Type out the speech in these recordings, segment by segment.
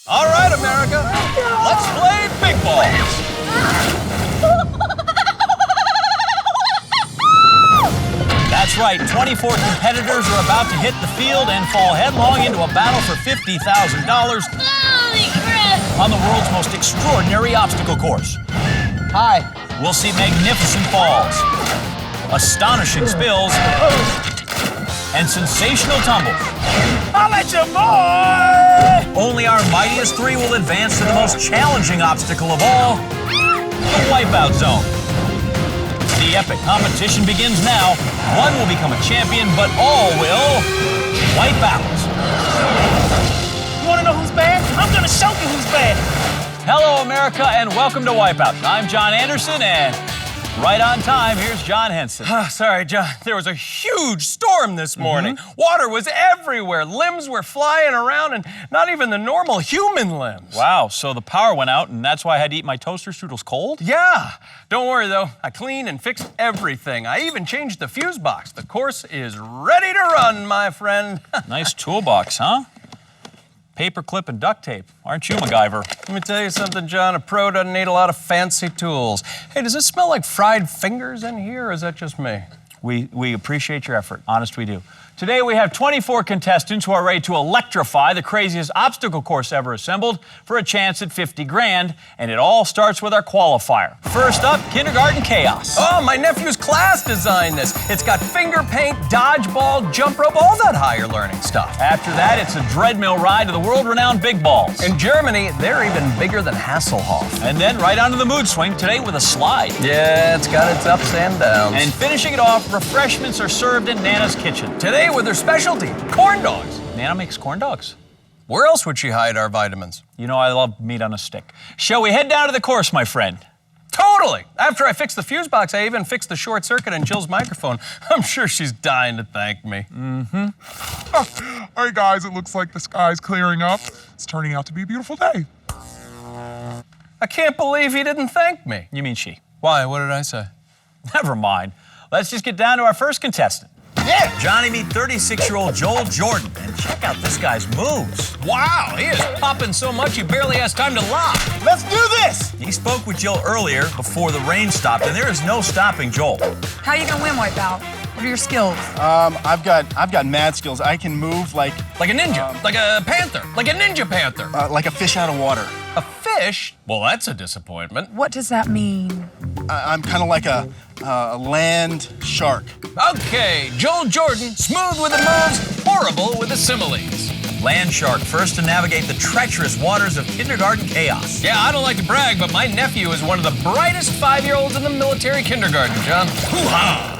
All right, America, let's play big balls. That's right, 24 competitors are about to hit the field and fall headlong into a battle for $50,000 on the world's most extraordinary obstacle course. Hi. We'll see magnificent falls, astonishing spills, and sensational tumbles. I'll let you, boy! Only our mightiest three will advance to the most challenging obstacle of all, the Wipeout Zone. The epic competition begins now. One will become a champion, but all will wipe out. You wanna know who's bad? I'm gonna show you who's bad. Hello, America, and welcome to Wipeout. I'm John Anderson, and right on time, here's John Henson. Sorry, John. There was a huge storm this morning. Water was everywhere. Limbs were flying around, and not even the normal human limbs. Wow, so the power went out, and that's why I had to eat my toaster strudels cold? Yeah. Don't worry, though. I cleaned and fixed everything. I even changed the fuse box. The course is ready to run, my friend. Nice toolbox, huh? Paper clip and duct tape. Aren't you, MacGyver? Let me tell you something, John. A pro doesn't need a lot of fancy tools. Hey, does it smell like fried fingers in here, or is that just me? We appreciate your effort. Honest, we do. Today we have 24 contestants who are ready to electrify the craziest obstacle course ever assembled for a chance at 50 grand, and it all starts with our qualifier. First up, kindergarten chaos. Oh, my nephew's class designed this. It's got finger paint, dodgeball, jump rope, all that higher learning stuff. After that, it's a Dreadmill ride to the world-renowned big balls. In Germany, they're even bigger than Hasselhoff. And then right onto the mood swing, today with a slide. Yeah, it's got its ups and downs. And finishing it off, refreshments are served in Nana's kitchen. Today with her specialty, corn dogs. Nana makes corn dogs. Where else would she hide our vitamins? You know I love meat on a stick. Shall we head down to the course, my friend? Totally. After I fixed the fuse box, I even fixed the short circuit in Jill's microphone. I'm sure she's dying to thank me. All right, guys, it looks like the sky's clearing up. It's turning out to be a beautiful day. I can't believe he didn't thank me. You mean she. Why? What did I say? Never mind. Let's just get down to our first contestant. Yeah. Johnny, meet 36-year-old Joel Jordan. And check out this guy's moves. Wow, he is popping so much he barely has time to lock. Let's do this! He spoke with Jill earlier before the rain stopped, and there is no stopping Joel. How are you gonna win Wipeout? What are your skills? I've got mad skills. I can move like Like a ninja, like a panther, like a ninja panther. like a fish out of water. A fish? Well, that's a disappointment. What does that mean? I'm kind of like a land shark. Okay, Joel Jordan, smooth with the moves, horrible with the similes. Land shark, first to navigate the treacherous waters of kindergarten chaos. Yeah, I don't like to brag, but my nephew is one of the brightest 5-year-olds in the military kindergarten, John. Hoo-ha!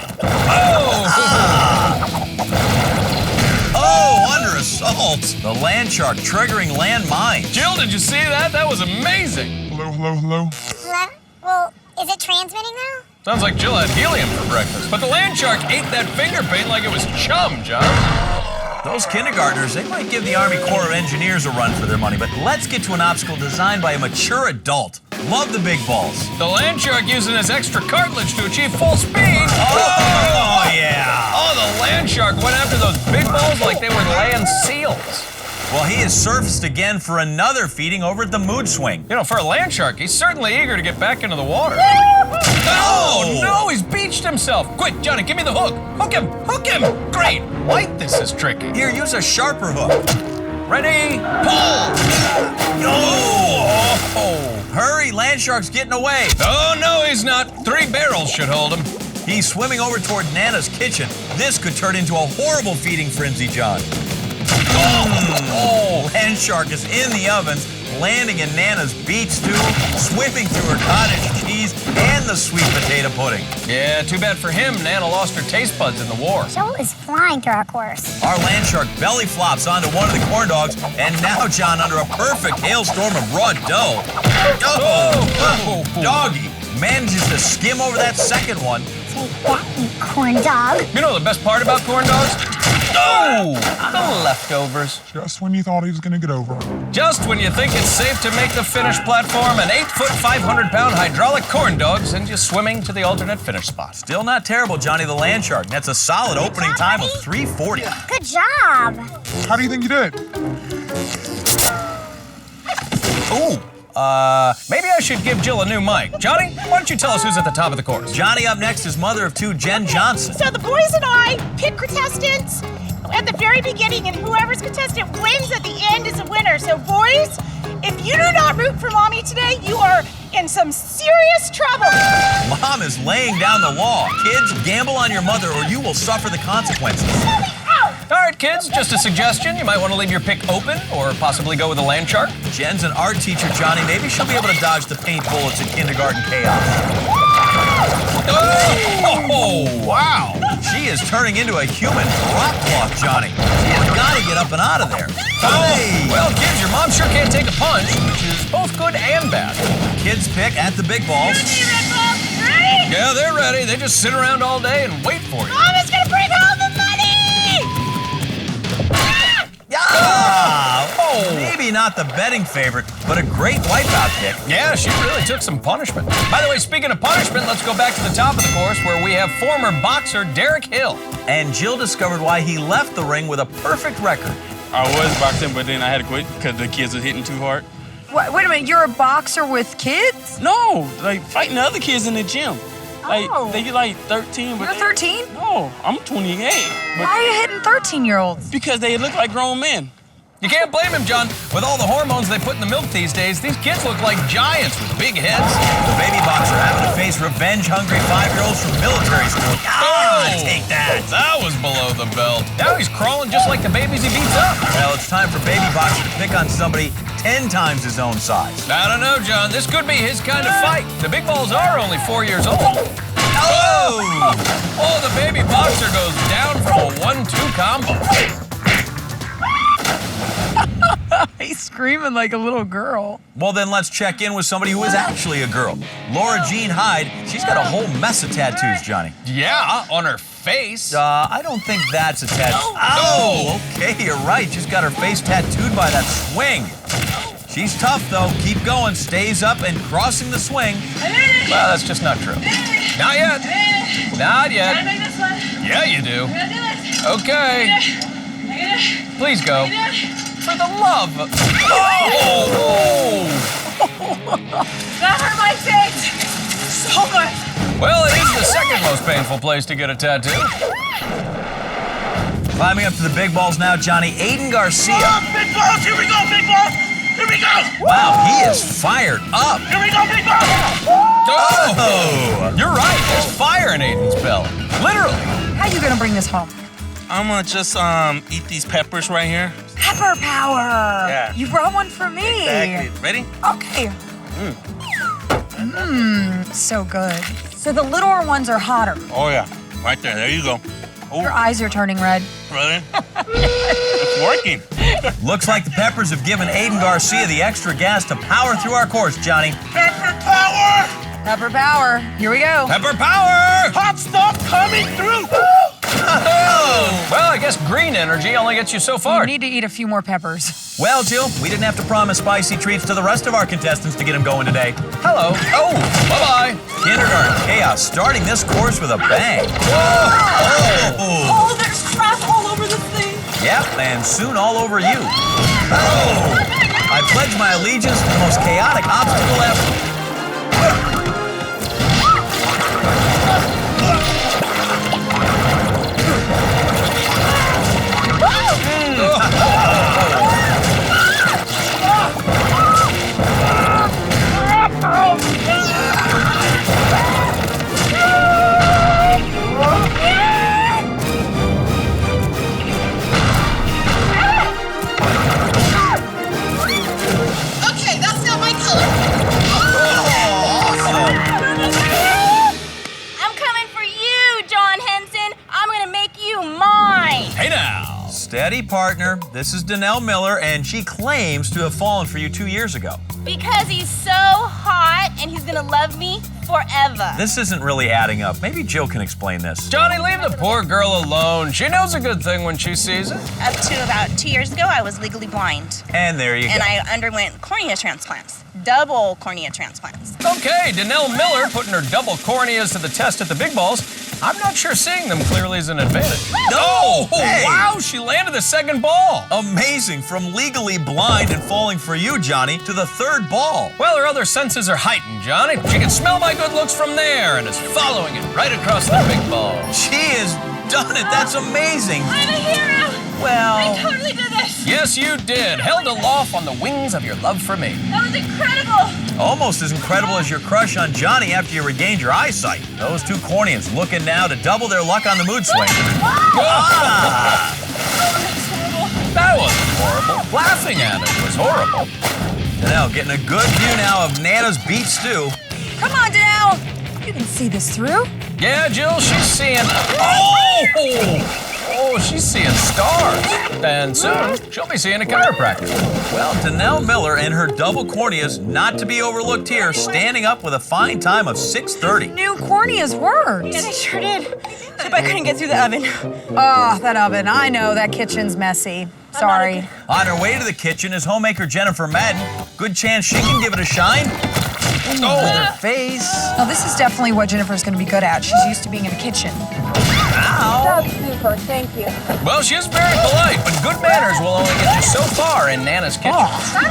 Oh, under assault. The land shark triggering land mines. Jill, did you see that? That was amazing. Hello, hello, hello. Well, is it transmitting now? Sounds like Jill had helium for breakfast. But the land shark ate that finger paint like it was chum, John. Those kindergartners, they might give the Army Corps of Engineers a run for their money, but let's get to an obstacle designed by a mature adult. Love the big balls. The land shark using his extra cartilage to achieve full speed. Oh, yeah. Oh, the land shark went after those big balls like they were land seals. Well, he has surfaced again for another feeding over at the mood swing. You know, for a land shark, he's certainly eager to get back into the water. Oh, no, he's beached himself. Quick, Johnny, give me the hook. Hook him, hook him. Great. White, this is tricky. Here, use a sharper hook. Ready, pull. Oh, hurry, land shark's getting away. Oh, no, he's not. 3 barrels should hold him. He's swimming over toward Nana's kitchen. This could turn into a horrible feeding frenzy, John. Oh, land shark is in the ovens, landing in Nana's beets too, swimming through her cottage cheese and the sweet potato pudding. Yeah, too bad for him. Nana lost her taste buds in the war. Joel is flying through our course. Our land shark belly flops onto one of the corn dogs, and now John under a perfect hailstorm of raw dough. Oh, doggy manages to skim over that second one. Take that, you corn dog. You know the best part about corn dogs? Oh, the leftovers. Just when you thought he was going to get over. Just when you think it's safe to make the finish platform, an 8-foot, 500-pound hydraulic corn dog sends you swimming to the alternate finish spot. Still not terrible, Johnny the land shark. That's a solid opening time of 3:40. Good job. How do you think you did? Ooh. Maybe I should give Jill a new mic. Johnny, why don't you tell us who's at the top of the course? Johnny up next is mother of two, Jen Johnson. So the boys and I pick contestants at the very beginning, and whoever's contestant wins at the end is a winner. So boys, if you do not root for mommy today, you are in some serious trouble. Mom is laying down the law. Kids, gamble on your mother or you will suffer the consequences. All right, kids, just a suggestion. You might want to leave your pick open or possibly go with a land shark. Jen's an art teacher, Johnny. Maybe she'll be able to dodge the paint bullets in kindergarten chaos. Oh, wow. She is turning into a human drop cloth, Johnny. She has got to get up and out of there. Hey! Well, kids, your mom sure can't take a punch, which is both good and bad. Kids pick at the big balls. Ready? Yeah, they're ready. They just sit around all day and wait for you. Mom is gonna bring home the money! Ah! Oh! Maybe not the betting favorite, but a great wipeout pick. Yeah, she really took some punishment. By the way, speaking of punishment, let's go back to the top of the course where we have former boxer Derek Hill. And Jill discovered why he left the ring with a perfect record. I was boxing, but then I had to quit because the kids were hitting too hard. Wait a minute, you're a boxer with kids? No, like fighting the other kids in the gym. Like Oh. they get like 13, but You're 13? No, I'm 28. But Why are you hitting 13-year-olds? because they look like grown men. You can't blame him, John. With all the hormones they put in the milk these days, these kids look like giants with big heads. The baby boxer having to face revenge-hungry 5-year-olds from military school. Take that. That was below the belt. Now he's crawling just like the babies he beats up. Well, it's time for baby boxer to pick on somebody 10 times his own size. I don't know, John. This could be his kind of fight. The big balls are only 4 years old. Oh! Oh, the baby boxer goes down from a 1-2 combo. He's screaming like a little girl. Well, then let's check in with somebody who is actually a girl. Laura Jean Hyde. She's got a whole mess of tattoos, Johnny. Yeah, on her face. I don't think that's a tattoo. Oh, okay, you're right. She's got her face tattooed by that swing. She's tough, though. Keep going. Stays up and crossing the swing. Well, that's just not true. Not yet. Not yet. Yeah, you do. Okay. Please go. For the love of... Oh! That hurt my face so much. Well, it is the second most painful place to get a tattoo. Climbing up to the big balls now, Johnny. Aiden Garcia. Big balls, here we go, big balls. Here we go. Wow, he is fired up. Here we go, big balls. Oh! You're right. There's fire in Aiden's belly. Literally. How you gonna bring this home? I'm gonna just eat these peppers right here. Pepper power! Yeah. You brought one for me. Exactly. Ready? Okay. So good. So the littler ones are hotter. Oh yeah, right there. There you go. Your eyes are turning red. Really? It's working. Looks like the Peppers have given Aiden Garcia the extra gas to power through our course, Johnny. Pepper power. Pepper power. Here we go. Pepper power! Hot stuff coming through. Well, I guess green energy only gets you so far. You need to eat a few more peppers. Well, Jill, we didn't have to promise spicy treats to the rest of our contestants to get them going today. Hello. Oh, bye-bye. Kindergarten chaos starting this course with a bang. Oh, there's crap all over the thing. Yep, and soon all over you. Oh! I pledge my allegiance to the most chaotic obstacle ever. Okay, that's not my color. I'm coming for you, John Henson. I'm gonna make you mine. Hey now. Steady, partner. This is Danelle Miller, and she claims to have fallen for you 2 years ago. Because he's so hot and he's gonna love me forever. This isn't really adding up. Maybe Jill can explain this. Johnny, leave the poor girl alone. She knows a good thing when she sees it. Up to about 2 years ago, I was legally blind. And there you And go. I underwent cornea transplants. Double cornea transplants. Okay, Danelle Miller putting her double corneas to the test at the big balls. I'm not sure seeing them clearly is an advantage. No! Hey! Wow, she landed the second ball. Amazing, from legally blind and falling for you, Johnny, to the third ball. Well, her other senses are heightened, Johnny. She can smell my good looks from there and is following it right across the big ball. She has done it. That's amazing. I'm a hero. Well, I totally did this. Yes, you did. Held aloft on the wings of your love for me. That was incredible. almost as incredible as your crush on Johnny after you regained your eyesight. Those two cornians looking now to double their luck on the mood swing. Ah! That wasn't horrible. Laughing at it was horrible. Danelle getting a good view now of Nana's beef stew. Come on, Danelle. You can see this through. Yeah, Jill, she's seeing... Oh, she's seeing stars. And soon, she'll be seeing a chiropractor. Well, Danelle Miller and her double corneas, not to be overlooked here, standing up with a fine time of 6:30. New corneas worked. Yeah, they sure did. Except I couldn't get through the oven. Oh, that oven. I know, that kitchen's messy. Sorry. On her way to the kitchen is homemaker Jennifer Madden. Good chance she can give it a shine. With her face. Well, this is definitely what Jennifer's going to be good at. She's used to being in the kitchen. Ow. That's super. Thank you. Well, she is very polite, but good manners will only get you so far in Nana's kitchen. I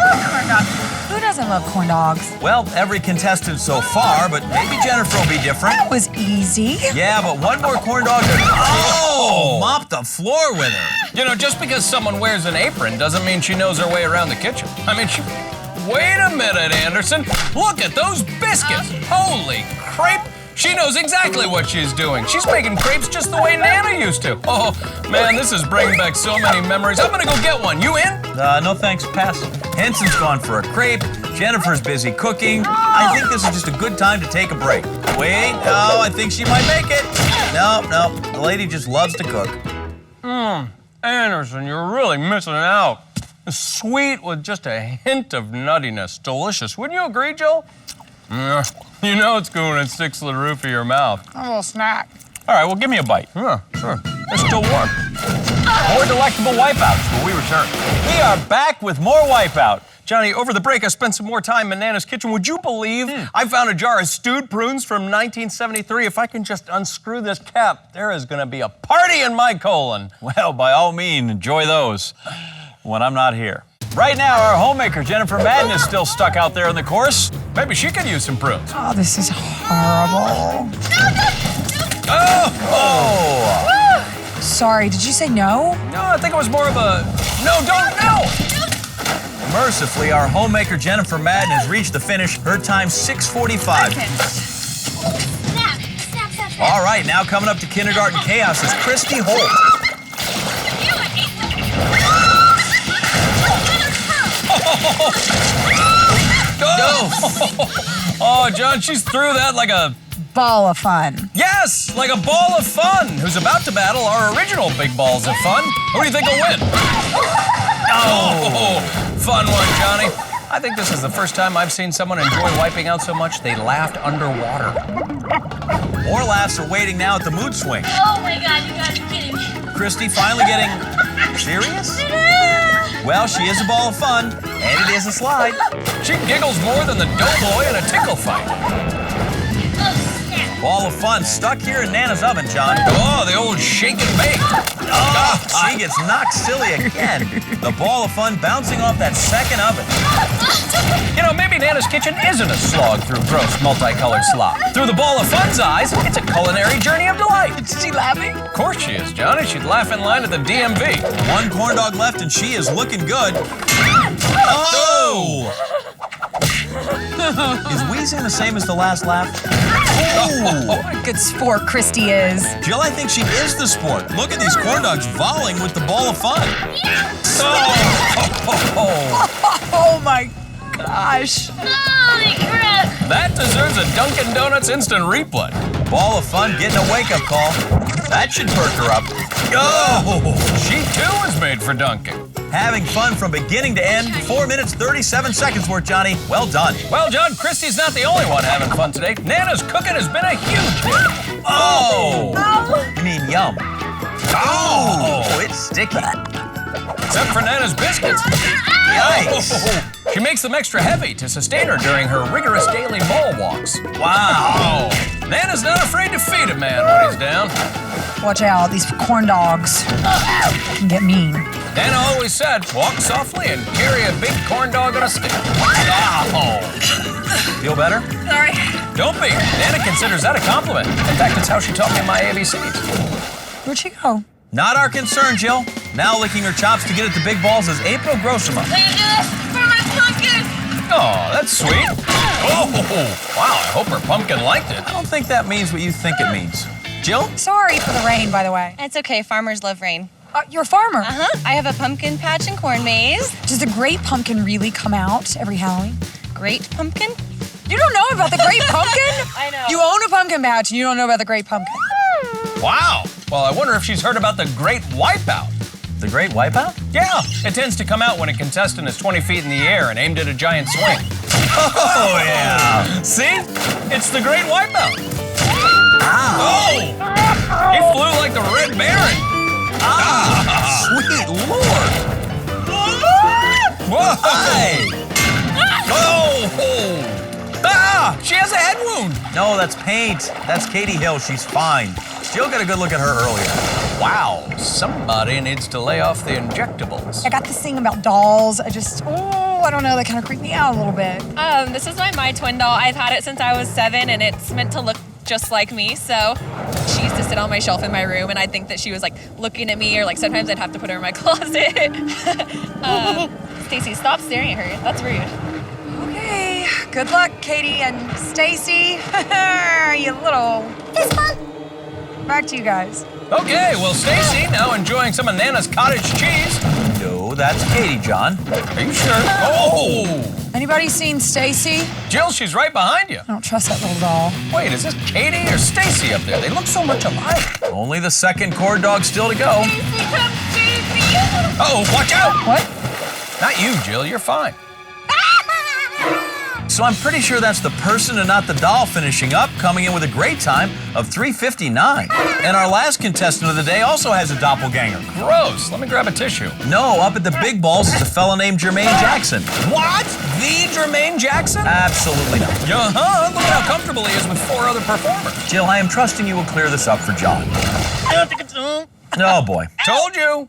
love corn dogs. Who doesn't love corn dogs? Well, every contestant so far, but maybe Jennifer will be different. That was easy. Yeah, but one more corn dog. Oh! Mop the floor with her. You know, just because someone wears an apron doesn't mean she knows her way around the kitchen. I mean, Wait a minute, Anderson. Look at those biscuits. Holy crepe. She knows exactly what she's doing. She's making crepes just the way Nana used to. Oh, man, this is bringing back so many memories. I'm gonna go get one. You in? No thanks, pass. Henson's gone for a crepe. Jennifer's busy cooking. I think this is just a good time to take a break. Wait, no, I think she might make it. No, the lady just loves to cook. Anderson, you're really missing out. Sweet with just a hint of nuttiness. Delicious. Wouldn't you agree, Joel? Yeah. You know it's good when it sticks to the roof of your mouth. A little snack. All right, well, give me a bite. Yeah, sure. It's still warm. More delectable Wipeouts when we return. We are back with more Wipeout. Johnny, over the break, I spent some more time in Nana's kitchen. Would you believe I found a jar of stewed prunes from 1973? If I can just unscrew this cap, there is going to be a party in my colon. Well, by all means, enjoy those when I'm not here. Right now, our homemaker, Jennifer Madden, is still stuck out there in the course. Maybe she could use some prunes. Oh, this is horrible. Oh! Sorry, did you say no? No, I think it was more of a no. Mercifully, our homemaker, Jennifer Madden, has reached the finish. Her time, 6:45. Snap. All right, now coming up to kindergarten chaos is Christy Holt. Oh, John, she's through that like a... Ball of fun. Yes, like a ball of fun, who's about to battle our original big balls of fun. Who do you think will win? Oh, fun one, Johnny. I think this is the first time I've seen someone enjoy wiping out so much they laughed underwater. More laughs are waiting now at the mood swing. Oh my God, you gotta be kidding me. Christy finally getting serious? Well, she is a ball of fun, and it is a slide. She giggles more than the doughboy in a tickle fight. Ball of fun stuck here in Nana's oven, John. Oh, the old shake and bake. Oh, she gets knocked silly again. The ball of fun bouncing off that second oven. You know, maybe Nana's kitchen isn't a slog through gross multicolored slop. Through the ball of fun's eyes, it's a culinary journey of delight. Is she laughing? Of course she is, Johnny. She'd laugh in line at the DMV. One corn dog left, and she is looking good. Oh! Is wheezing the same as the last laugh? Oh! What a good sport Christy is. Jill, I think she is the sport. Look at these corn dogs volleying with the ball of fun. Oh my gosh. Holy crap. That deserves a Dunkin' Donuts instant replay. Ball of fun getting a wake-up call. That should perk her up. Oh! She too is made for dunking. Having fun from beginning to end. 4 minutes, 37 seconds worth, Johnny. Well done. Well, John, Christy's not the only one having fun today. Nana's cooking has been a huge hit. Oh! You mean yum. Oh! It's sticky. Except for Nana's biscuits. Yikes. She makes them extra heavy to sustain her during her rigorous daily mall walks. Wow. Nana's not afraid to feed a man when he's down. Watch out, these corn dogs can get mean. Nana always said, walk softly and carry a big corn dog on a stick. Ow! Feel better? Sorry. Don't be. Nana considers that a compliment. In fact, it's how she taught me my ABCs. Where'd she go? Not our concern, Jill. Now licking her chops to get at the big balls is April Grossima. Can you do this for my pumpkin? Oh, that's sweet. Oh, wow, I hope her pumpkin liked it. I don't think that means what you think it means. Jill? Sorry for the rain, by the way. It's okay, farmers love rain. You're a farmer. I have a pumpkin patch and corn maze. Does the great pumpkin really come out every Halloween? Great pumpkin? You don't know about the great pumpkin? I know. You own a pumpkin patch and you don't know about the great pumpkin. Wow. Well, I wonder if she's heard about the Great Wipeout. The Great Wipeout? Yeah, it tends to come out when a contestant is 20 feet in the air and aimed at a giant swing. Oh, yeah. See? It's the Great Wipeout. Oh! He flew like the Red Baron. Sweet Lord. Whoa! Oh! Ah! She has a head wound. No, that's paint. That's Katie Hill. She's fine. Jill got a good look at her earlier. Wow, somebody needs to lay off the injectables. I got this thing about dolls. I don't know, that kind of creeped me out a little bit. This is my twin doll. I've had it since I was 7, and it's meant to look just like me. So she used to sit on my shelf in my room, and I think that she was like looking at me, or like sometimes I'd have to put her in my closet. Stacy, stop staring at her. That's rude. Okay, good luck, Katie and Stacy. You little fist bump. Back to you guys. Okay, well, Stacy, now enjoying some of Nana's cottage cheese. No, that's Katie, John. Are you sure? Oh! Anybody seen Stacy? Jill, she's right behind you. I don't trust that little doll. Wait, is this Katie or Stacy up there? They look so much alike. Only the second corn dog still to go. Uh-oh, watch out! What? Not you, Jill, you're fine. So I'm pretty sure that's the person and not the doll finishing up, coming in with a great time of 3:59. And our last contestant of the day also has a doppelganger. Gross, let me grab a tissue. No, up at the big balls is a fella named Jermaine Jackson. What? The Jermaine Jackson? Absolutely not. Uh-huh, look at how comfortable he is with 4 other performers. Jill, I am trusting you will clear this up for John. Oh boy. Told you.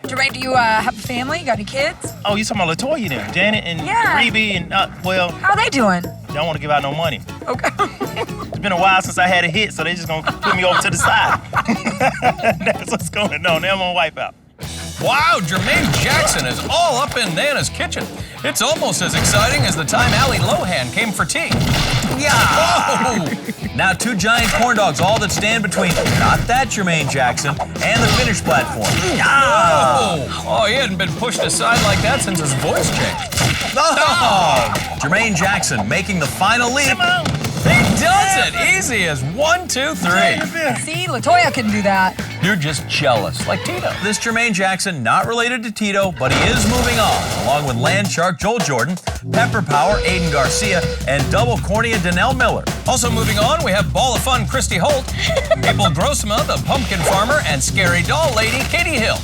Jermaine, do you have a family? You got any kids? Oh, you talking about Latoya then? Janet and Yeah. Reby and, well, How are they doing? don't want to give out no money. Okay. It's been a while since I had a hit, so they just gonna put me over to the side. That's what's going on. Now I'm on Wipeout. Wow, Jermaine Jackson is all up in Nana's kitchen. It's almost as exciting as the time Allie Lohan came for tea. Yeah. Oh! Now 2 giant corn dogs, all that stand between not that Jermaine Jackson and the finish platform. Yeah. Oh, he hadn't been pushed aside like that since his voice changed. Oh. Jermaine Jackson making the final leap. He does it easy as 1, 2, 3. See, Latoya couldn't do that. You're just jealous, like Tito. This Jermaine Jackson, not related to Tito, but he is moving on, along with Land Shark Joel Jordan, Pepper Power Aiden Garcia, and Double Cornea Danelle Miller. Also moving on, we have Ball of Fun Christy Holt, April Grossima, the Pumpkin Farmer, and Scary Doll Lady Katie Hill.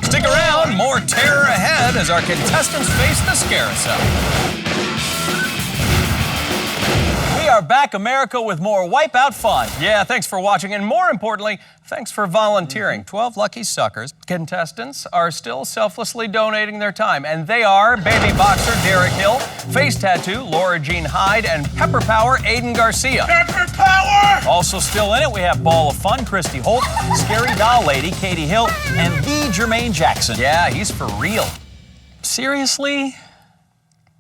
Stick around, more terror ahead as our contestants face the scarousel. We are back, America, with more Wipeout fun. Yeah, thanks for watching, and more importantly, thanks for volunteering. 12 lucky suckers. Contestants are still selflessly donating their time, and they are Baby Boxer Derek Hill, Face Tattoo Laura Jean Hyde, and Pepper Power Aiden Garcia. Pepper Power! Also still in it, we have Ball of Fun Christy Holt, Scary Doll Lady Katie Hill, and the Jermaine Jackson. Yeah, he's for real. Seriously?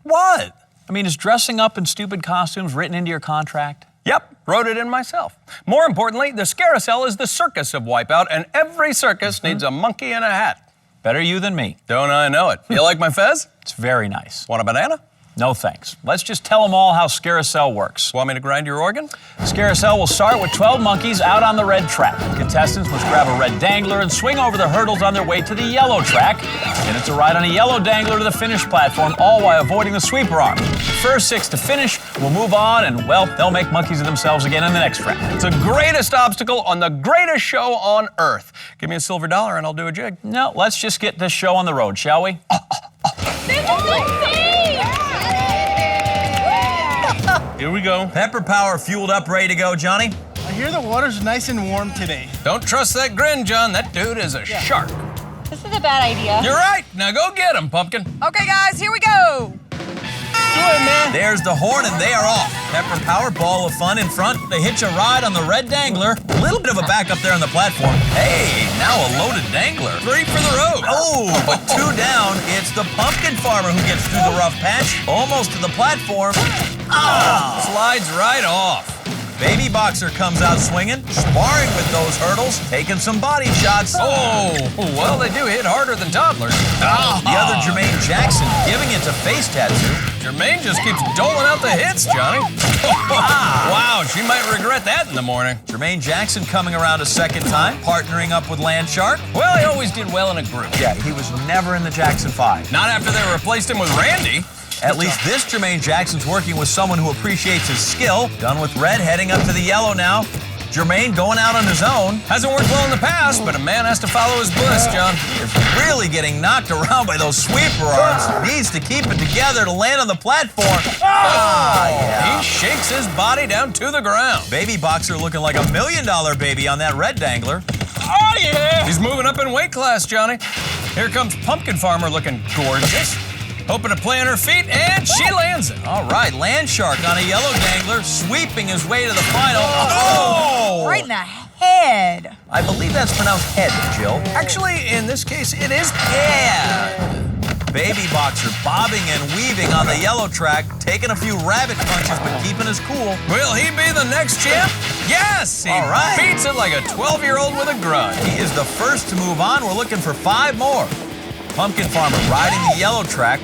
What? I mean, is dressing up in stupid costumes written into your contract? Yep, wrote it in myself. More importantly, the scarousel is the circus of Wipeout, and every circus needs a monkey in a hat. Better you than me. Don't I know it? You like my fez? It's very nice. Want a banana? No thanks. Let's just tell them all how Scarousel works. Want me to grind your organ? Scarousel will start with 12 monkeys out on the red track. Contestants must grab a red dangler and swing over the hurdles on their way to the yellow track. Then it's a ride on a yellow dangler to the finish platform, all while avoiding the sweeper arm. The first 6 to finish will move on, and, well, they'll make monkeys of themselves again in the next track. It's the greatest obstacle on the greatest show on earth. Give me a silver dollar and I'll do a jig. No, let's just get this show on the road, shall we? Here we go. Pepper Power fueled up, ready to go, Johnny? I hear the water's nice and warm today. Don't trust that grin, John. That dude is a shark. This is a bad idea. You're right. Now go get him, Pumpkin. Okay, guys, here we go. Do it, man. There's the horn, and they are off. Pepper Power, ball of fun in front. They hitch a ride on the red dangler. A little bit of a back up there on the platform. Hey, now a loaded dangler. 3 for the road. Oh, but 2 down. It's the pumpkin farmer who gets through the rough patch, almost to the platform. Ah! Slides right off. Baby Boxer comes out swinging, sparring with those hurdles, taking some body shots. Oh, well, they do hit harder than toddlers. The other Jermaine Jackson giving it to Face Tattoo. Jermaine just keeps doling out the hits, Johnny. Wow, she might regret that in the morning. Jermaine Jackson coming around a second time, partnering up with Land Shark. Well, he always did well in a group. Yeah, he was never in the Jackson 5. Not after they replaced him with Randy. At least this Jermaine Jackson's working with someone who appreciates his skill. Done with red, heading up to the yellow now. Jermaine going out on his own. Hasn't worked well in the past, but a man has to follow his bliss, John. He is really getting knocked around by those sweeper arms. Needs to keep it together to land on the platform. He shakes his body down to the ground. Baby Boxer looking like $1 million baby on that red dangler. Oh, yeah! He's moving up in weight class, Johnny. Here comes Pumpkin Farmer looking gorgeous. Hoping to play on her feet, and she lands it. All right, Land Shark on a yellow dangler, sweeping his way to the final. Oh! Right in the head. I believe that's pronounced head, Jill. Actually, in this case, it is head. Baby Boxer bobbing and weaving on the yellow track, taking a few rabbit punches, but keeping his cool. Will he be the next champ? Yes! He beats it like a 12-year-old with a grudge. He is the first to move on. We're looking for 5 more. Pumpkin Farmer riding the yellow track,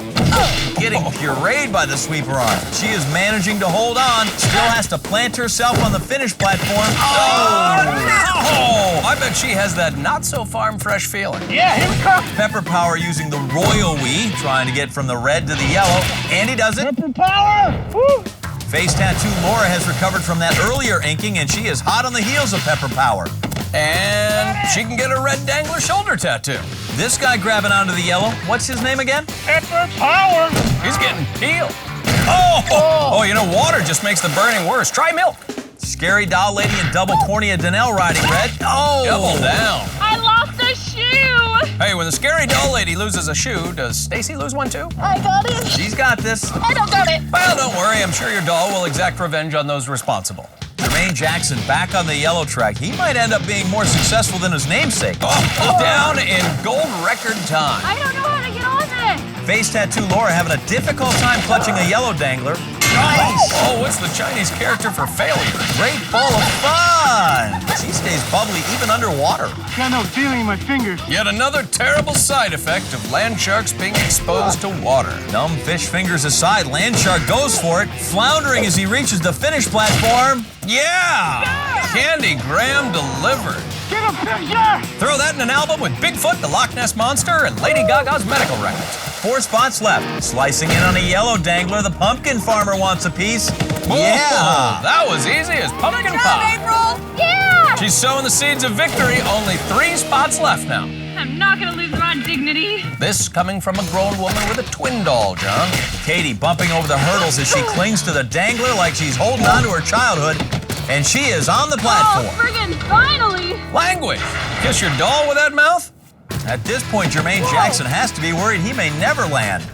getting pureed by the sweeper arm. She is managing to hold on, still has to plant herself on the finish platform. Oh, no! I bet she has that not-so-farm fresh feeling. Yeah, here we come. Pepper Power using the royal we, trying to get from the red to the yellow, and he does it. Pepper Power. Woo. Face Tattoo Laura has recovered from that earlier inking, and she is hot on the heels of Pepper Power. And she can get a red dangler shoulder tattoo. This guy grabbing onto the yellow, what's his name again? Pepper Power. He's getting peeled. Oh, you know, water just makes the burning worse. Try milk. Scary Doll Lady and Double Cornea Danelle riding red. Oh! Double down. I lost a shoe. Hey, when the Scary Doll Lady loses a shoe, does Stacy lose one too? I got it. She's got this. I don't got it. Well, don't worry. I'm sure your doll will exact revenge on those responsible. Jermaine Jackson back on the yellow track. He might end up being more successful than his namesake. Down in gold record time. I don't know how to get on it. Face Tattoo Laura having a difficult time clutching a yellow dangler. Nice! Oh, what's the Chinese character for failure? Great ball of fun! She stays bubbly even underwater. Got no feeling in my fingers. Yet another terrible side effect of land sharks being exposed to water. Numb fish fingers aside, Land Shark goes for it, floundering as he reaches the finish platform. Yeah! Candy Graham delivered. Get a picture. Throw that in an album with Bigfoot, the Loch Ness Monster, and Lady Gaga's medical records. 4 spots left. Slicing in on a yellow dangler, the Pumpkin Farmer wants a piece. Whoa, Yeah! that was easy as pumpkin Good job, pie. April. Yeah. She's sowing the seeds of victory. Only 3 spots left now. I'm not gonna lose my dignity. This coming from a grown woman with a twin doll, John. Katie bumping over the hurdles as she clings to the dangler like she's holding on to her childhood. And she is on the platform. Friggin' finally. Language. Kiss your doll with that mouth? At this point, Jermaine Jackson has to be worried he may never land.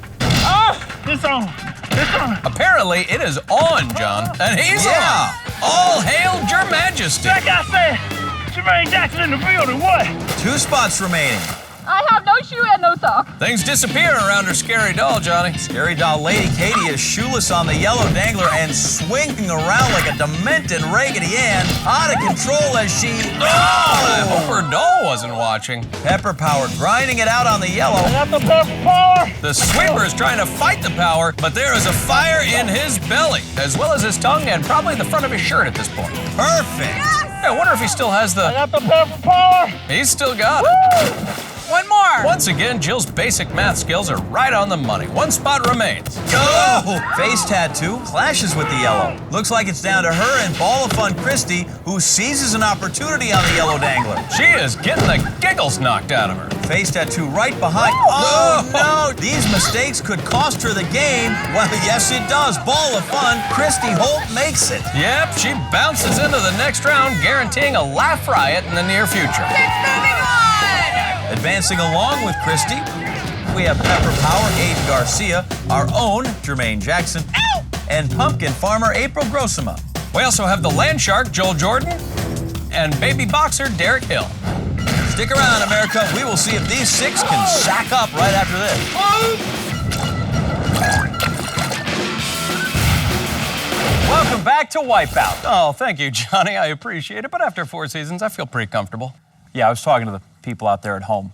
It's on. It's on. Apparently, it is on, John. And he's on. All hail your majesty. Like I said, Jermaine Jackson in the building. What? 2 spots remaining. I have no shoe and no sock. Things disappear around her scary doll, Johnny. Scary Doll Lady Katie is shoeless on the yellow dangler and swinging around like a demented Raggedy Ann, out of control as she... I hope her doll wasn't watching. Pepper Power grinding it out on the yellow. Got the Pepper Power. The sweeper is trying to fight the power, but there is a fire in his belly, as well as his tongue and probably the front of his shirt at this point. Perfect. I wonder if he still has the... Got the Pepper Power. He's still got it. One more. Once again, Jill's basic math skills are right on the money. One spot remains. Go! Face tattoo clashes with the yellow. Looks like it's down to her and Ball of Fun Christy, who seizes an opportunity on the yellow dangler. She is getting the giggles knocked out of her. Face tattoo right behind. Oh, no! These mistakes could cost her the game. Well, yes, it does. Ball of Fun, Christy Holt makes it. Yep, she bounces into the next round, guaranteeing a laugh riot in the near future. Moving on. Advancing along with Christy, we have Pepper Power, Aiden Garcia, our own Jermaine Jackson, and Pumpkin Farmer April Grossima. We also have the Land Shark, Joel Jordan, and Baby Boxer, Derek Hill. Stick around, America. We will see if these 6 can sack up right after this. Welcome back to Wipeout. Oh, thank you, Johnny. I appreciate it, but after 4 seasons, I feel pretty comfortable. Yeah, I was talking to the people out there at home.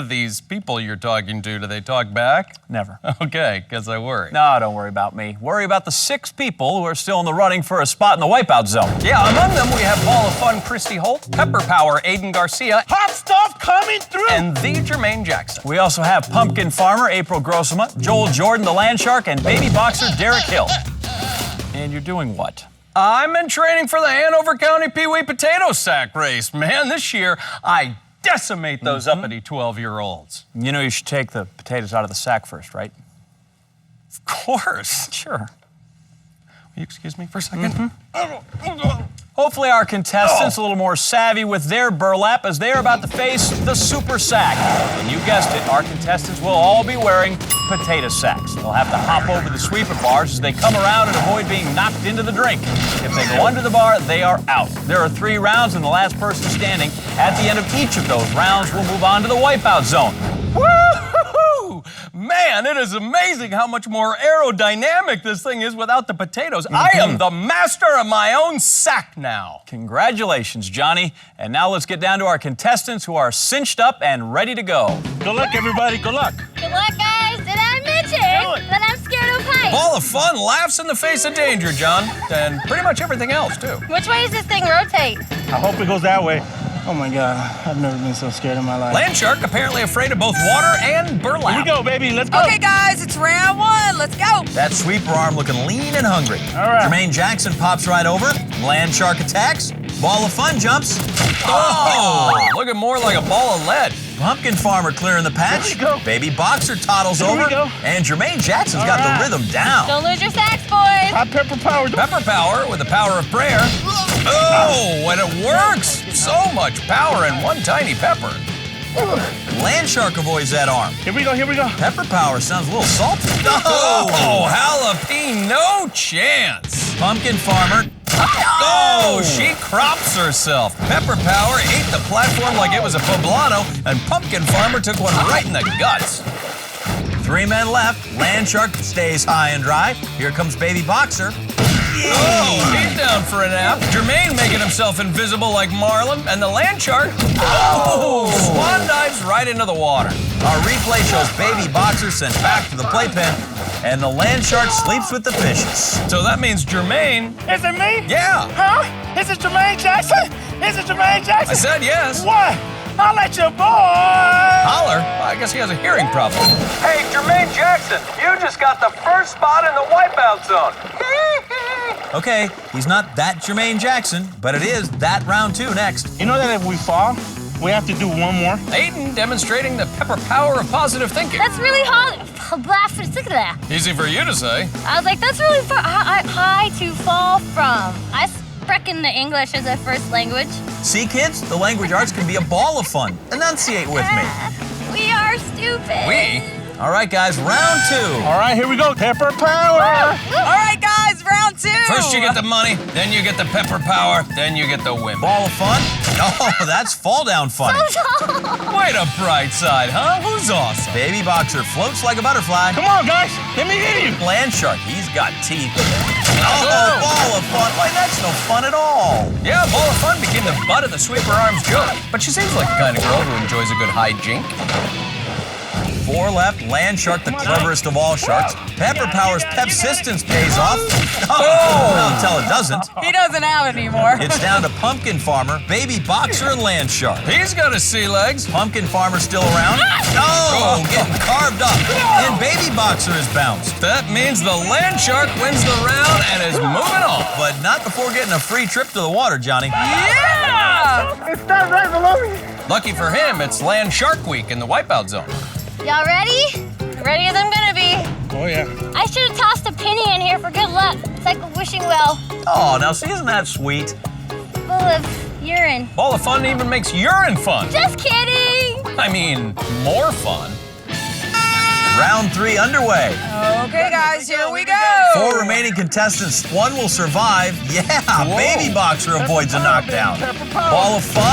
These people you're talking to, do they talk back? Never. Okay, because I worry. No, don't worry about me. Worry about the 6 people who are still in the running for a spot in the Wipeout zone. Yeah, among them we have Ball of Fun Christy Holt, Pepper Power Aiden Garcia, Hot stuff coming through. and the Jermaine Jackson. We also have Pumpkin Farmer April Grossima, Joel Jordan the Land Shark, and Baby Boxer Derek Hill. And you're doing what? I'm in training for the Hanover County Pee Wee Potato Sack Race. Man, this year I decimate those uppity 12-year-olds. You know you should take the potatoes out of the sack first, right? Of course. Sure. Will you excuse me for a second? Hopefully our contestants a little more savvy with their burlap as they are about to face the super sack. And you guessed it, our contestants will all be wearing potato sacks. They'll have to hop over the sweeper bars as they come around and avoid being knocked into the drink. If they go under the bar, they are out. There are 3 rounds and the last person standing at the end of each of those rounds will move on to the Wipeout zone. Woo-hoo-hoo! Man, it is amazing how much more aerodynamic this thing is without the potatoes. I am the master of my own sack now. Congratulations, Johnny. And now let's get down to our contestants who are cinched up and ready to go. Good luck, everybody. Good luck. Good luck, guys. Did I mention that I'm scared of heights? Ball of Fun laughs in the face of danger, John, and pretty much everything else, too. Which way does this thing rotate? I hope it goes that way. Oh my God, I've never been so scared in my life. Land Shark apparently afraid of both water and burlap. Here we go, baby. Let's go. Okay, guys, it's round 1. Let's go. That sweeper arm looking lean and hungry. All right. Jermaine Jackson pops right over. Land Shark attacks. Ball of Fun jumps. Oh, looking more like a ball of lead. Pumpkin Farmer clearing the patch. Here we go. Baby Boxer toddles Here we over. go. And Jermaine Jackson's got right. the rhythm down. Don't lose your sacks, boys. Hot pepper power. Pepper Power with the power of prayer. Oh, and it works. So much power in one tiny pepper. Land Shark avoids that arm. Here we go. Here we go. Pepper Power sounds a little salty. Oh, jalapeno, no chance. Pumpkin Farmer. Oh, she crops herself. Pepper Power ate the platform like it was a poblano, and Pumpkin Farmer took one right in the guts. 3 men left. Land Shark stays high and dry. Here comes Baby Boxer. Oh, he's down for a nap. Jermaine making himself invisible like Marlin, and the Land Shark, swan dives right into the water. Our replay shows Baby Boxer sent back to the playpen, and the Land Shark sleeps with the fishes. So that means Jermaine, Is it me? yeah. Huh? Is it Jermaine Jackson? Is it Jermaine Jackson? I said yes. What? I'll let your boy. Holler. Well, I guess he has a hearing problem. Hey, Jermaine Jackson, you just got the first spot in the Wipeout zone. Okay, he's not that Jermaine Jackson, but it is that round 2 next. You know that if we fall, we have to do one more? Aiden demonstrating the pepper power of positive thinking. That's really hard. Look at that. Easy for you to say. I was like, that's really high to fall from. I reckon the English is a first language. See, kids, the language arts can be a ball of fun. Enunciate with me. We are stupid. We? All right, guys, round 2. All right, here we go. Pepper power. All right, guys, round 2. First you get the money, then you get the pepper power, then you get the women. Ball of fun? Oh, that's fall down funny. Wait a bright side, huh? Who's awesome? Baby Boxer floats like a butterfly. Come on, guys. Let me hit you. Land Shark, he's got teeth. Oh, ball of fun. Why, that's no fun at all. Yeah, Ball of Fun became the butt of the Sweeper Arms joke. But she seems like the kind of girl who enjoys a good hijink. 4 left, land shark, the cleverest of all sharks. Pepper Power's Pepsistence pays off. Oh, until it doesn't. He doesn't have it anymore. It's down to Pumpkin Farmer, Baby Boxer, and Land Shark. He's got his sea legs. Pumpkin Farmer's still around. Oh, getting carved up. And Baby Boxer is bounced. That means the land shark wins the round and is moving on. But not before getting a free trip to the water, Johnny. Yeah! It starts right below me. Lucky for him, it's Land Shark Week in the Wipeout Zone. Y'all ready? Ready as I'm gonna be. Oh, yeah. I should have tossed a penny in here for good luck. It's like a wishing well, Oh, now see, isn't that sweet? full of urine. All the fun even makes urine fun. Just kidding! I mean, more fun. Round 3 underway. Okay, guys, here we go. 4 remaining contestants. 1 will survive. Yeah, Whoa. Baby Boxer avoids a knockdown. Ball of fun.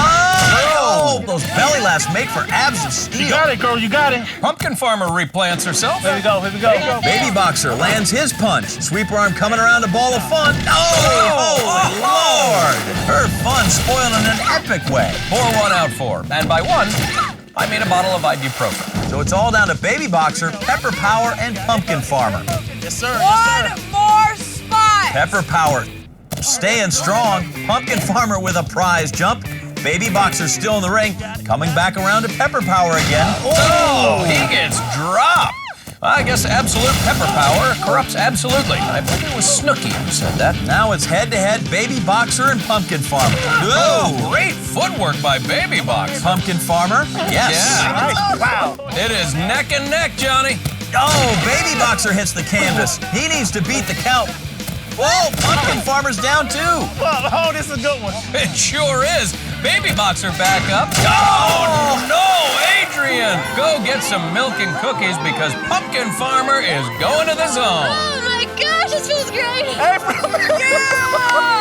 Oh, those belly laughs make for abs of steel. You got it, girl. You got it. Pumpkin Farmer replants herself. Here we go. Here we go. Baby Boxer lands his punch. Sweeper arm coming around a ball of fun. Oh, holy Lord. Her fun spoiled in an epic way. Pour one out for her. And by one, I mean a bottle of ibuprofen. So it's all down to Baby Boxer, Pepper Power, and Pumpkin Farmer. Yes, sir. One more spot. Pepper Power staying strong. Pumpkin Farmer with a prize jump. Baby Boxer still in the ring. Coming back around to Pepper Power again. Oh, he gets dropped. I guess absolute pepper power corrupts absolutely. I believe it was Snooki who said that. Now it's head-to-head Baby Boxer and Pumpkin Farmer. Oh, great footwork by Baby Box. Pumpkin Farmer? Yes. Yeah. Wow. It is neck and neck, Johnny. Oh, Baby Boxer hits the canvas. He needs to beat the count. Whoa, Pumpkin Farmer's down too. Oh, this is a good one. It sure is. Baby Boxer back up. Oh, no, Adrian. Go get some milk and cookies because Pumpkin Farmer is going to the zone. Oh my gosh, this feels great!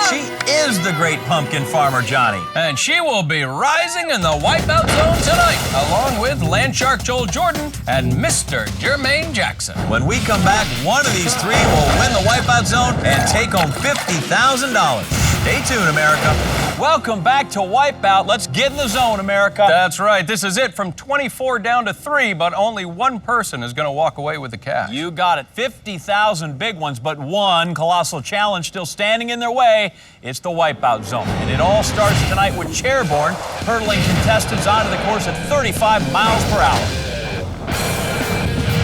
She is the great Pumpkin Farmer, Johnny. And she will be rising in the Wipeout Zone tonight, along with Land Shark Joel Jordan and Mr. Jermaine Jackson. When we come back, one of these 3 will win the Wipeout Zone and take home $50,000. Stay tuned, America. Welcome back to Wipeout. Let's get in the zone, America. That's right. This is it from 24 down to 3, but only one person is going to walk away with the cash. You got it. 50,000 big ones, but one colossal challenge still standing in their way. It's the Wipeout Zone. And it all starts tonight with Chairborne hurdling contestants onto the course at 35 miles per hour.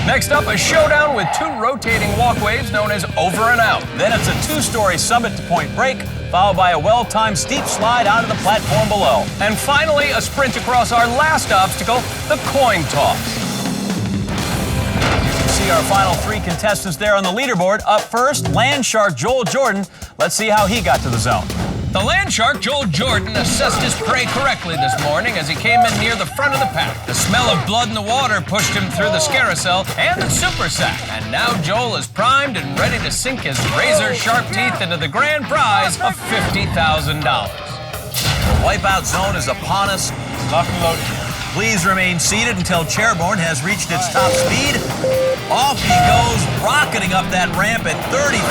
Next up, a showdown with 2 rotating walkways known as Over and Out. Then it's a 2-story summit to Point Break, followed by a well-timed steep slide onto the platform below. And finally, a sprint across our last obstacle, the coin toss. See our final 3 contestants there on the leaderboard. Up first, Land Shark Joel Jordan. Let's see how he got to the zone. The Land Shark Joel Jordan assessed his prey correctly this morning as he came in near the front of the pack. The smell of blood in the water pushed him through the scarousel and the super sack. And now Joel is primed and ready to sink his razor-sharp teeth into the grand prize of $50,000. The Wipeout Zone is upon us. Lock and loaded. Please remain seated until Chairborne has reached its top speed. Off he goes, rocketing up that ramp at 35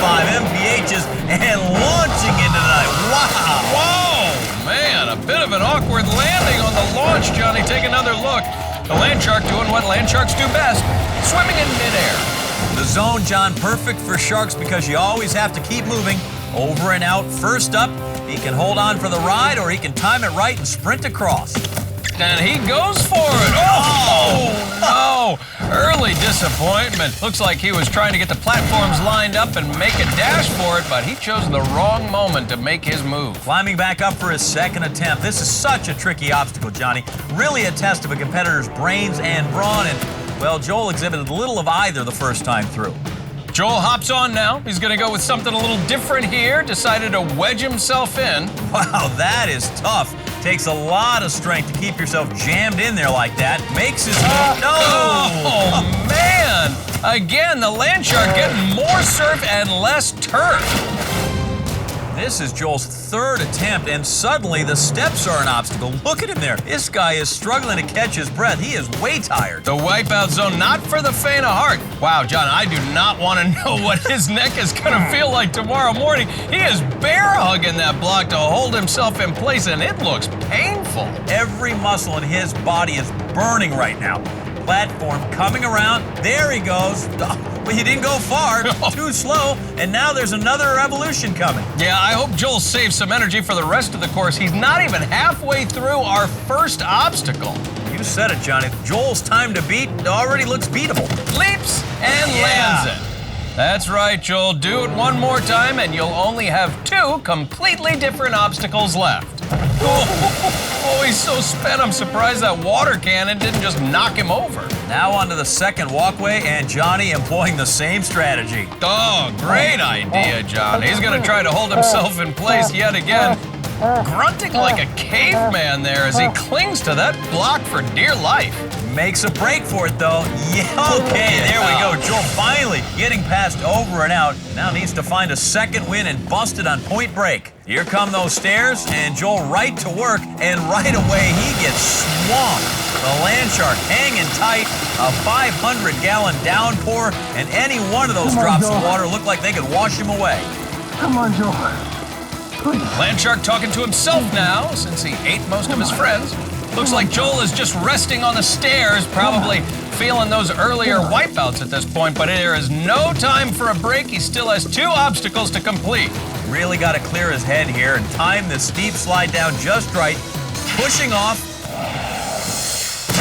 mphs and launching into the night. Wow! Whoa, man, a bit of an awkward landing on the launch, Johnny. Take another look. The Land Shark doing what Land Sharks do best, swimming in midair. The zone, John, perfect for sharks because you always have to keep moving. Over and out, first up. He can hold on for the ride or he can time it right and sprint across. And he goes for it. Oh, no. Early disappointment. Looks like he was trying to get the platforms lined up and make a dash for it, but he chose the wrong moment to make his move. Climbing back up for his second attempt. This is such a tricky obstacle, Johnny. Really a test of a competitor's brains and brawn, and, well, Joel exhibited little of either the first time through. Joel hops on now. He's going to go with something a little different here. Decided to wedge himself in. Wow, that is tough. Takes a lot of strength to keep yourself jammed in there like that. Makes his move. No! Oh, man! Again, the Land Shark getting more surf and less turf. This is Joel's third attempt, and suddenly the steps are an obstacle. Look at him there. This guy is struggling to catch his breath. He is way tired. The Wipeout Zone, not for the faint of heart. Wow, John, I do not want to know what his neck is going to feel like tomorrow morning. He is bear hugging that block to hold himself in place, and it looks painful. Every muscle in his body is burning right now. platform, coming around. There he goes. But he didn't go far, too slow, and now there's another revolution coming. Yeah, I hope Joel saves some energy for the rest of the course. He's not even halfway through our first obstacle. You said it, Johnny. Joel's time to beat already looks beatable. Leaps and lands it. That's right, Joel. Do it one more time, and you'll only have 2 completely different obstacles left. Oh, he's so spent. I'm surprised that water cannon didn't just knock him over. Now onto the second walkway, and Johnny employing the same strategy. Oh, great idea, John. He's going to try to hold himself in place yet again, grunting like a caveman there as he clings to that block for dear life. Makes a break for it, though. Yeah, okay, there we go. Joel finally getting past over and out. Now needs to find a second win and bust it on point break. Here come those stairs, and Joel right to work, and right away he gets swamped. The land shark hanging tight, a 500-gallon downpour, and any one of those drops of water look like they could wash him away. Come on, Joel. Land shark talking to himself now, since he ate most of his friends. Looks like Joel is just resting on the stairs, probably feeling those earlier wipeouts at this point, but there is no time for a break. He still has 2 obstacles to complete. Really got to clear his head here and time this steep slide down just right, pushing off.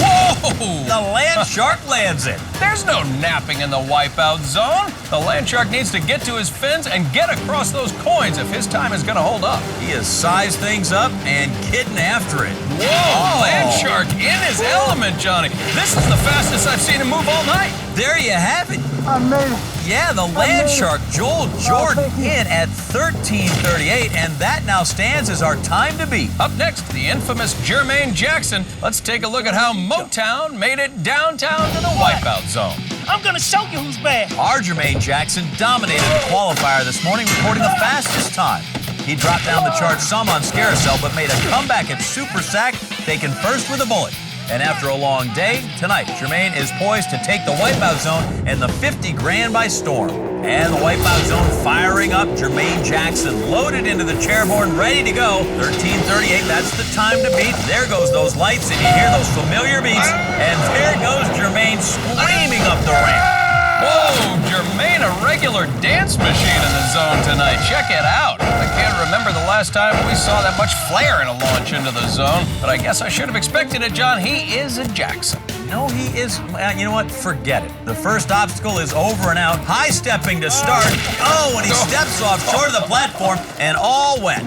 Whoa! The land shark lands it. There's no napping in the wipeout zone. The land shark needs to get to his fins and get across those coins if his time is going to hold up. He has sized things up and getting after it. Whoa! Land shark in his element, Johnny. This is the fastest I've seen him move all night. There you have it. I made it. Yeah, the land shark, Joel Jordan, in at 13:38, and that now stands as our time to beat. Up next, the infamous Jermaine Jackson. Let's take a look at how Motown made it downtown to the Wipeout Zone. I'm gonna show you who's bad. Our Jermaine Jackson dominated the qualifier this morning, recording the fastest time. He dropped down the chart some on Scarousel, but made a comeback at Super Sack, taken first with a bullet. And after a long day, tonight, Jermaine is poised to take the Wipeout Zone and the 50 grand by storm. And the Wipeout Zone firing up. Jermaine Jackson loaded into the chairboard, ready to go. 13:38, that's the time to beat. There goes those lights, and you hear those familiar beats. And there goes Jermaine screaming up the ramp. Whoa, Jermaine, a regular dance machine in the zone tonight. Check it out. I can't remember the last time we saw that much flair in a launch into the zone, but I guess I should have expected it, John. He is a Jackson. No, he is. You know what? Forget it. The first obstacle is over and out. High stepping to start. Oh, and he steps off short of the platform and all wet.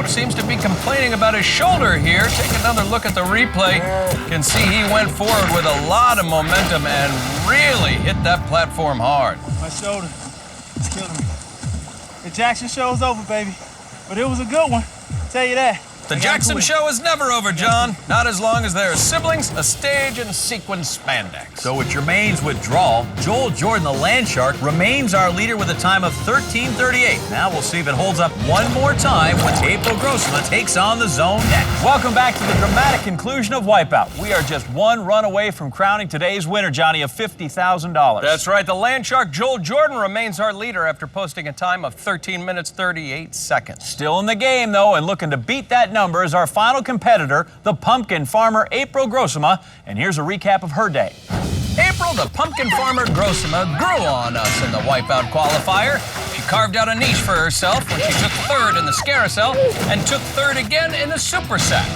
Seems to be complaining about his shoulder here. Take another look at the replay. Can see he went forward with a lot of momentum and really hit that platform hard. My shoulder is killing me. The Jackson show's over, baby. But it was a good one. Tell you that. The Jackson show is never over, John. Not as long as there are siblings, a stage, and sequin spandex. So with Jermaine's withdrawal, Joel Jordan, the land shark, remains our leader with a time of 13:38. Now we'll see if it holds up one more time when April Grossman takes on the zone next. Welcome back to the dramatic conclusion of Wipeout. We are just one run away from crowning today's winner, Johnny, of $50,000. That's right. The land shark, Joel Jordan, remains our leader after posting a time of 13 minutes, 38 seconds. Still in the game, though, and looking to beat that number is our final competitor, the pumpkin farmer, April Grossma, and here's a recap of her day. April, the pumpkin farmer Grossma, grew on us in the Wipeout Qualifier. She carved out a niche for herself when she took third in the Scarousel and took third again in the Super Sack.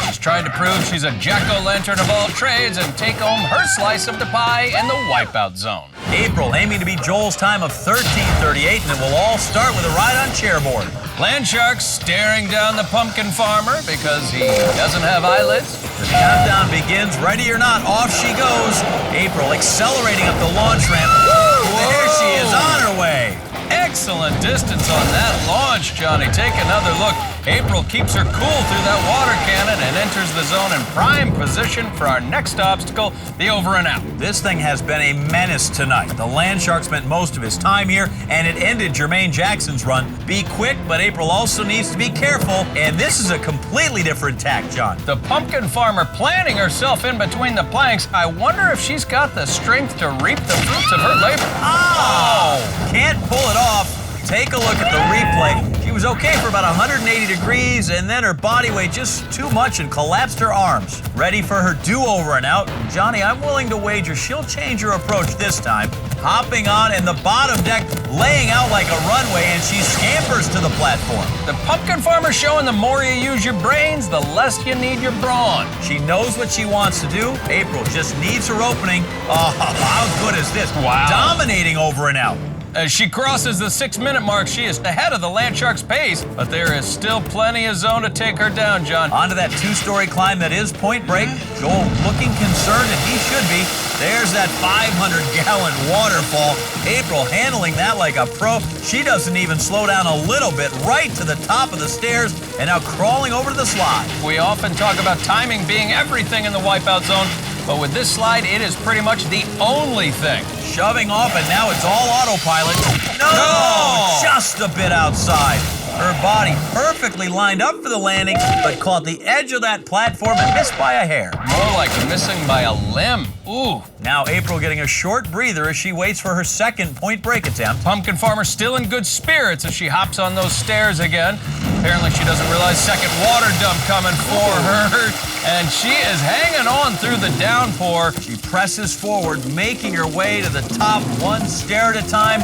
She's trying to prove she's a jack-o'-lantern of all trades and take home her slice of the pie in the Wipeout Zone. April aiming to beat Joel's time of 13:38, and it will all start with a ride on chairboard. Land shark staring down the pumpkin farmer because he doesn't have eyelids. The countdown begins. Ready or not, off she goes. April accelerating up the launch ramp. Woo! There she is on her way. Excellent distance on that launch, Johnny. Take another look. April keeps her cool through that water cannon and enters the zone in prime position for our next obstacle, the over and out. This thing has been a menace tonight. The land shark spent most of his time here, and it ended Jermaine Jackson's run. Be quick, but April also needs to be careful, and this is a completely different tack, John. The pumpkin farmer planting herself in between the planks. I wonder if she's got the strength to reap the fruits of her labor. Oh! Can't pull it off. Take a look at the replay. She was was okay for about 180 degrees, and then her body weight just too much and collapsed her arms. Ready for her do-over and out. Johnny, I'm willing to wager she'll change her approach this time. Hopping on and the bottom deck, laying out like a runway, and she scampers to the platform. The pumpkin farmer's showing the more you use your brains, the less you need your brawn. She knows what she wants to do. April just needs her opening. Oh, how good is this? Wow. Dominating over and out. As she crosses the 6-minute mark, she is ahead of the land shark's pace, but there is still plenty of zone to take her down, John. Onto that 2-story climb that is Point Break. Joel looking concerned, and he should be. There's that 500-gallon waterfall. April handling that like a pro. She doesn't even slow down a little bit, right to the top of the stairs, and now crawling over to the slide. We often talk about timing being everything in the wipeout zone, but with this slide, it is pretty much the only thing. Shoving off, and now it's all autopilot. No! Just a bit outside. Her body perfectly lined up for the landing, but caught the edge of that platform and missed by a hair. More like missing by a limb. Ooh. Now April getting a short breather as she waits for her second Point Break attempt. Pumpkin farmer still in good spirits as she hops on those stairs again. Apparently she doesn't realize second water dump coming for her, and she is hanging on through the downpour. She presses forward, making her way to the top one stair at a time,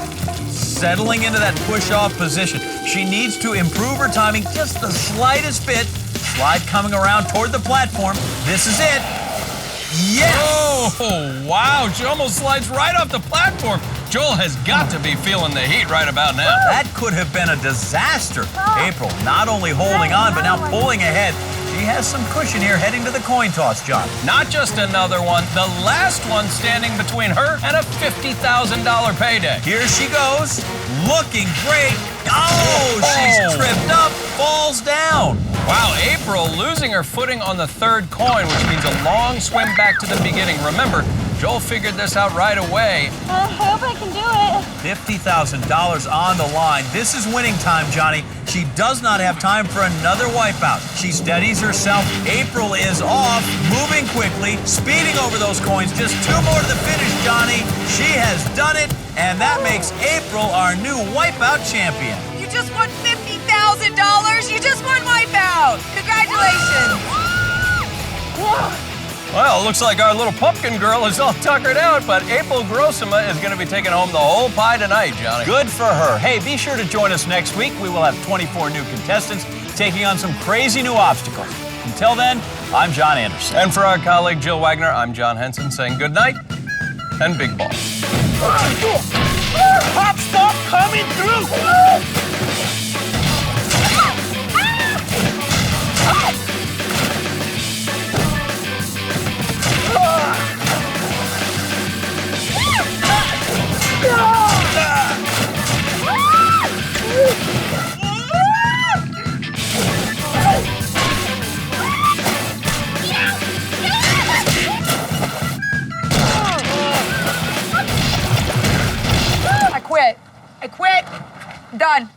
settling into that push-off position. She needs to improve her timing just the slightest bit. Slide coming around toward the platform. This is it. Yes! Oh, wow. She almost slides right off the platform. Joel has got to be feeling the heat right about now. That could have been a disaster. April not only holding on, but now pulling ahead. She has some cushion here heading to the coin toss, John. Not just another one, the last one standing between her and a $50,000 payday. Here she goes, looking great. Oh, she's tripped up, falls down. Wow, April losing her footing on the third coin, which means a long swim back to the beginning. Remember, Joel figured this out right away. I hope I can do it. $50,000 on the line. This is winning time, Johnny. She does not have time for another wipeout. She steadies herself. April is off, moving quickly, speeding over those coins. Just 2 more to the finish, Johnny. She has done it, and that makes April our new Wipeout Champion. You just won $50,000. You just won Wipeout. Congratulations. Well, it looks like our little pumpkin girl is all tuckered out, but April Grossima is going to be taking home the whole pie tonight, Johnny. Good for her. Hey, be sure to join us next week. We will have 24 new contestants taking on some crazy new obstacles. Until then, I'm John Anderson. And for our colleague Jill Wagner, I'm John Henson saying good night and big balls. Hot stuff coming through! I quit. Done.